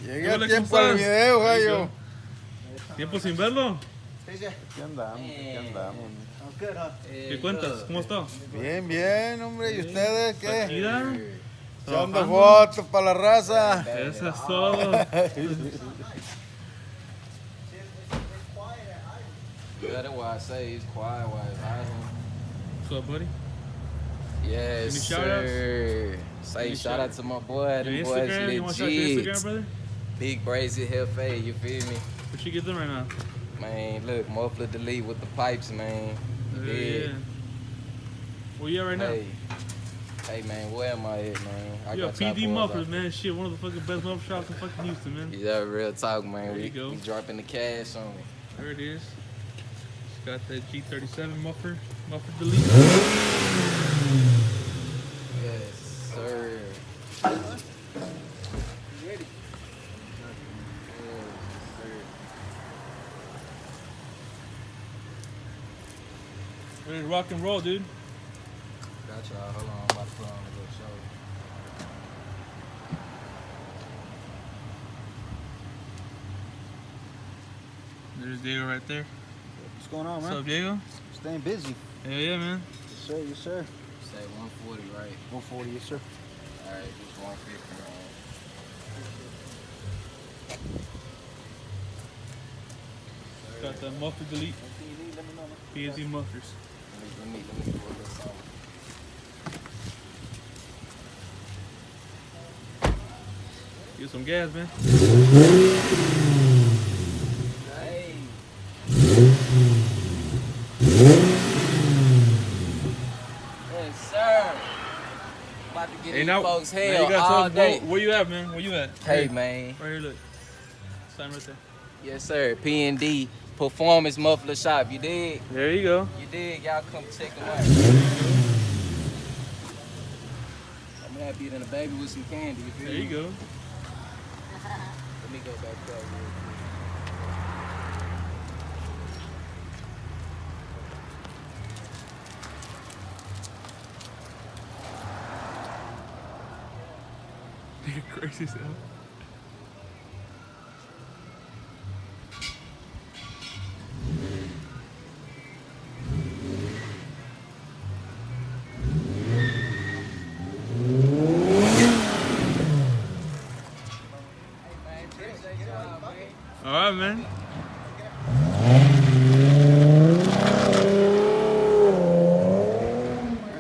Llegué a tiempo al video, gallo. ¿Tiempo sin verlo? Aquí andamos, aquí andamos. ¿Qué cuentas? ¿Cómo está? Bien, bien, hombre. ¿Y ustedes qué? Tranquila. Echando fotos para la raza. Eso es todo. Yeah, that's why I say it's quiet while it's idle. What's up, buddy? Yes, Any shout-outs? sir. Say shout out to my boy. Them Your boys Instagram? You want to shout out your Instagram, legit. brother? Big Brazy Hefe, you feel me? What you get them right now? Man, look, Muffler delete with the pipes, man. You dig? Where you at right now? Hey, man, where am I at, man? I Yo, got y'all PD boys Mufflers, out. man. Shit, one of the fucking best muffler shops in fucking Houston, man. Yeah, real talk, man. There you go. We dropping the cash on it. There it is. It's got that G37 muffler delete. Yes, sir. Ready to rock and roll, dude. Got y'all. Hold on, I'm about to put on a little show. There's Diego right there. What's going on, What's man? up, Diego? Staying busy. Hell yeah, man. Yes, sir. Yes, sir. Say 140, right? 140, yes, sir. Alright, just 150, man. Got that muffler delete. PND mufflers. Let me do a little something. Get some gas, man. Hey. Yes, sir. About to get these folks now hell you got all something- day. Where you at, man? Where you at? Hey, Here. man. Right here, look. Sign right there. Yes, sir. P&D Performance Muffler Shop. You dig? There you go. You dig? Y'all come check them out. I'm happy than a baby with some candy. You feel There you me? go. Let me go back there real quick. You're crazy as hell. All right, man.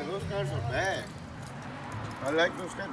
Those cars are bad. I like those cars.